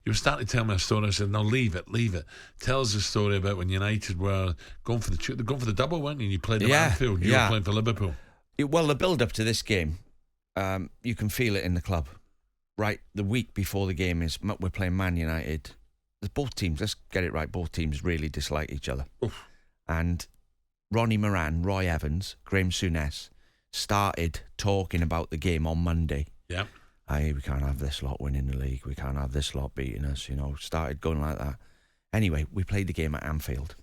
you were starting to tell me a story. I said, no, leave it. Tell us the story about when United were going for the double, weren't you? And you played them at Anfield. You were playing for Liverpool. Well, the build-up to this game, you can feel it in the club. Right, the week before the game we're playing Man United. Both teams, let's get it right, both teams really dislike each other. Oof. And Ronnie Moran, Roy Evans, Graeme Souness started talking about the game on Monday. Yeah. Hey, we can't have this lot winning the league. We can't have this lot beating us, started going like that. Anyway, we played the game at Anfield.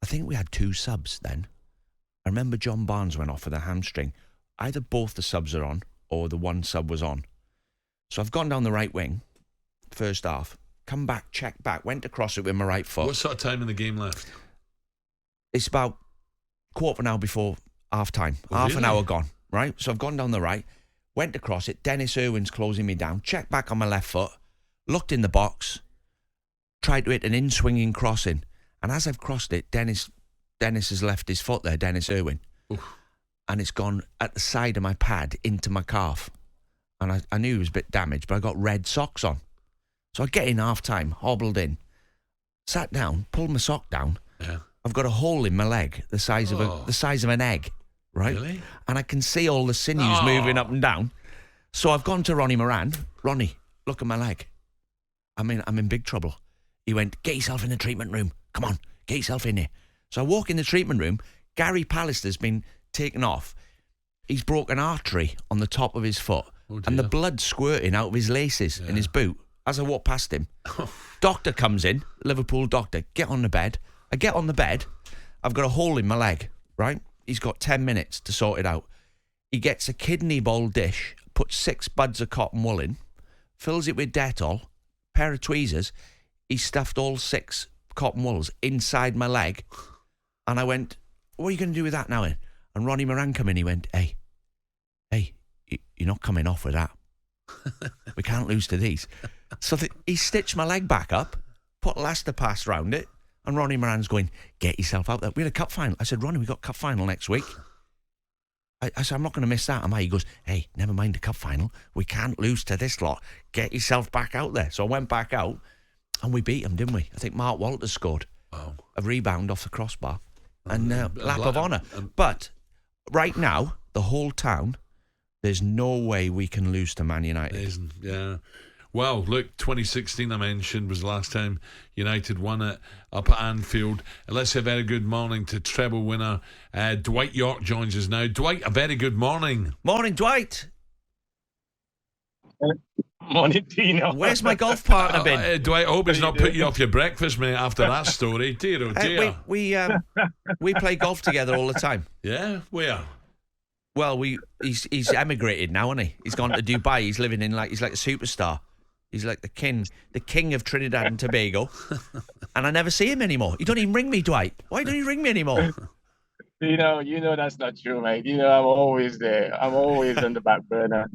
I think we had 2 subs then. I remember John Barnes went off with a hamstring. Either both the subs are on or the one sub was on. So I've gone down the right wing, first half, come back, check back, went across it with my right foot. What sort of time in the game left? It's about quarter of an hour before half time. Half an hour gone, right? So I've gone down the right, went across it. Dennis Irwin's closing me down. Checked back on my left foot, looked in the box, tried to hit an in-swinging crossing. And as I've crossed it, Dennis has left his foot there, Dennis Irwin. Oof. And it's gone at the side of my pad into my calf. And I knew it was a bit damaged, but I got red socks on. So I get in half time, hobbled in, sat down, pulled my sock down. Yeah. I've got a hole in my leg the size of an egg, right? Really? And I can see all the sinews moving up and down. So I've gone to Ronnie Moran. Ronnie, look at my leg. I'm in big trouble. He went, get yourself in the treatment room. Come on, get yourself in here. So I walk in the treatment room. Gary Pallister's been taken off. He's broken an artery on the top of his foot. And the blood squirting out of his laces in his boot. As I walk past him, doctor comes in, Liverpool doctor, get on the bed. I get on the bed, I've got a hole in my leg, right? He's got 10 minutes to sort it out. He gets a kidney bowl dish, puts 6 buds of cotton wool in, fills it with Dettol, pair of tweezers. He stuffed all 6 cotton wools inside my leg. And I went, what are you going to do with that now? And Ronnie Moran come in, he went, hey, you're not coming off with that. We can't lose to these. So he stitched my leg back up, put Elastopass round it, and Ronnie Moran's going, get yourself out there. We had a cup final. I said, Ronnie, we got cup final next week. I said, I'm not going to miss that, am I? He goes, hey, never mind the cup final. We can't lose to this lot. Get yourself back out there. So I went back out, and we beat them, didn't we? I think Mark Walters scored a rebound off the crossbar. And lap of honour. But right now, the whole town, there's no way we can lose to Man United. There isn't, yeah. Well, look, 2016 I mentioned was the last time United won it up at Anfield. And let's say a very good morning to treble winner Dwight Yorke joins us now. Dwight, a very good morning. Morning, Dwight. Morning, Dino. Where's my golf partner been? Dwight, I hope he's not put you off your breakfast, mate, after that story. Dear, oh dear. We play golf together all the time. Yeah? Where? Well, he's emigrated now, hasn't he? He's gone to Dubai. He's living in he's like a superstar. He's like the king of Trinidad and Tobago. And I never see him anymore. You don't even ring me, Dwight. Why don't you ring me anymore? You know that's not true, mate. You know I'm always there. I'm always on the back burner.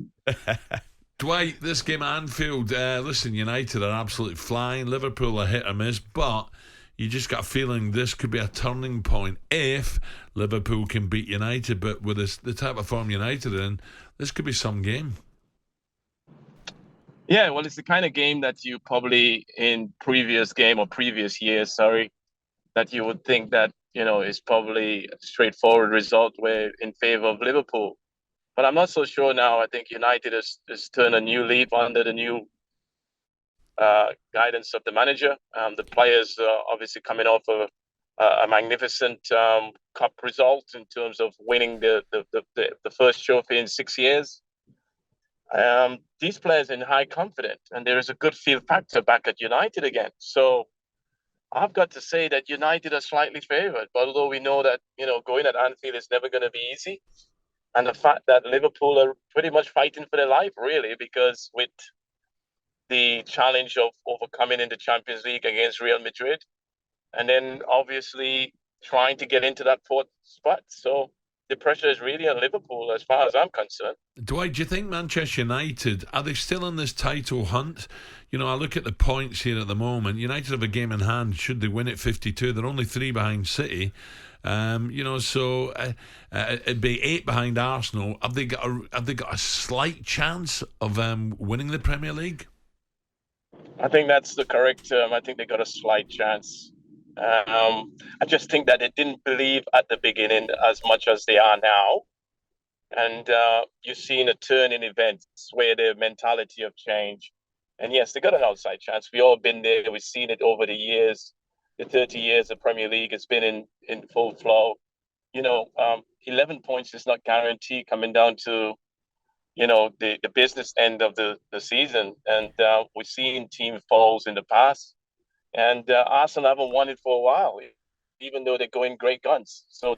Dwight, this game at Anfield, listen, United are absolutely flying. Liverpool are hit or miss, but you just got a feeling this could be a turning point if Liverpool can beat United. But with the type of form United are in, this could be some game. Yeah, well, it's the kind of game that you probably in previous years, that you would think that, is probably a straightforward result where in favor of Liverpool. But I'm not so sure now. I think United has turned a new leaf under the new guidance of the manager. The players are obviously coming off a magnificent cup result in terms of winning the first trophy in 6 years. These players are in high confidence, and there is a good feel factor back at United again. So I've got to say that United are slightly favoured, but although we know that going at Anfield is never going to be easy, and the fact that Liverpool are pretty much fighting for their life, really, because with the challenge of overcoming in the Champions League against Real Madrid, and then obviously trying to get into that 4th spot. So the pressure is really on Liverpool as far as I'm concerned. Dwight, do you think Manchester United, are they still in this title hunt? I look at the points here at the moment. United have a game in hand. Should they win it 52? They're only 3 behind City. So it'd be 8 behind Arsenal. Have they got a slight chance of winning the Premier League? I think that's the correct term. I think they got a slight chance. I just think that they didn't believe at the beginning as much as they are now. And you're seeing a turn in events where their mentality have changed. And yes, they got an outside chance. We've all been there. We've seen it over the years. The 30 years of Premier League has been in full flow. 11 points is not guaranteed coming down to, the business end of the season. And we've seen team falls in the past. And Arsenal haven't won it for a while, even though they're going great guns. So,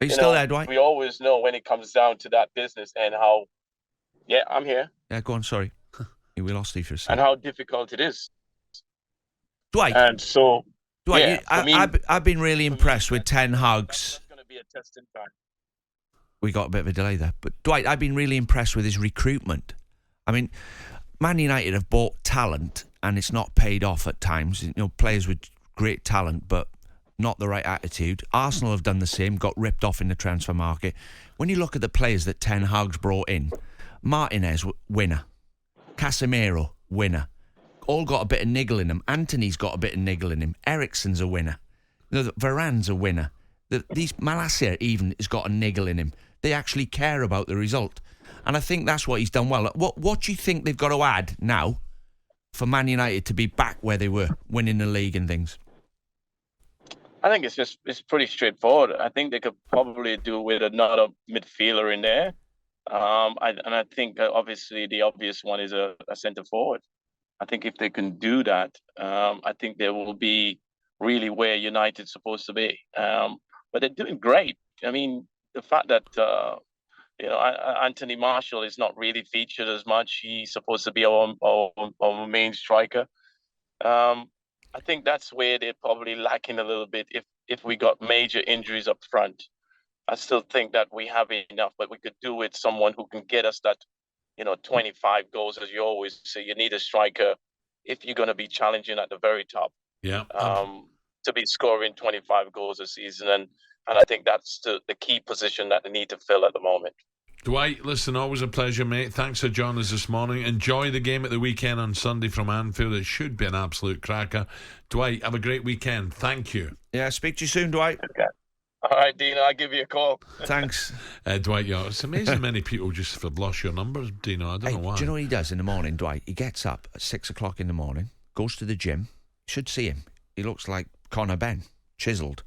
Are you still there, Dwight? we always know when it comes down to that business and how, yeah, I'm here. Yeah, go on, sorry. We lost you for a second. And how difficult it is. Dwight. And so, Dwight, I've been really impressed with Ten Hag's. That's going to be a testing time. We got a bit of a delay there. But Dwight, I've been really impressed with his recruitment. I mean, Man United have bought talent and it's not paid off at times. Players with great talent, but not the right attitude. Arsenal have done the same, got ripped off in the transfer market. When you look at the players that Ten Hag's brought in, Martinez, winner. Casemiro, winner. All got a bit of niggle in them. Anthony's got a bit of niggle in him. Eriksen's a winner. Varane's a winner. These Malacia even has got a niggle in him. They actually care about the result. And I think that's what he's done well. What do you think they've got to add now for Man United to be back where they were, winning the league and things? I think it's pretty straightforward. I think they could probably do with another midfielder in there. I think obviously the obvious one is a centre forward. I think if they can do that, I think they will be really where United's supposed to be. But they're doing great. I mean, the fact that Anthony Martial is not really featured as much. He's supposed to be our main striker. I think that's where they're probably lacking a little bit. If we got major injuries up front, I still think that we have enough, but we could do with someone who can get us that, 25 goals, as you always say. You need a striker if you're going to be challenging at the very top. Yeah. To be scoring 25 goals a season, and I think that's the key position that they need to fill at the moment. Dwight, listen, always a pleasure, mate. Thanks for joining us this morning. Enjoy the game at the weekend on Sunday from Anfield. It should be an absolute cracker. Dwight, have a great weekend. Thank you. Yeah, speak to you soon, Dwight. Okay. All right, Dino, I'll give you a call. Thanks. Dwight Yorke. It's amazing many people just have lost your numbers, Dino. I don't know why. Do you know what he does in the morning, Dwight? He gets up at 6 o'clock in the morning, goes to the gym. You should see him. He looks like Conor Benn, chiselled.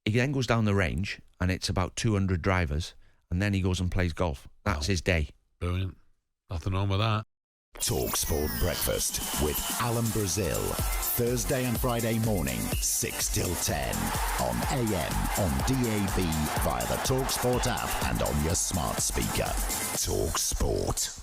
He then goes down the range, and it's about 200 drivers, and then he goes and plays golf. That's his day. Brilliant. Nothing wrong with that. talkSPORT Breakfast with Alan Brazil. Thursday and Friday morning, 6 till 10. On AM, on DAB, via the talkSPORT app and on your smart speaker. talkSPORT.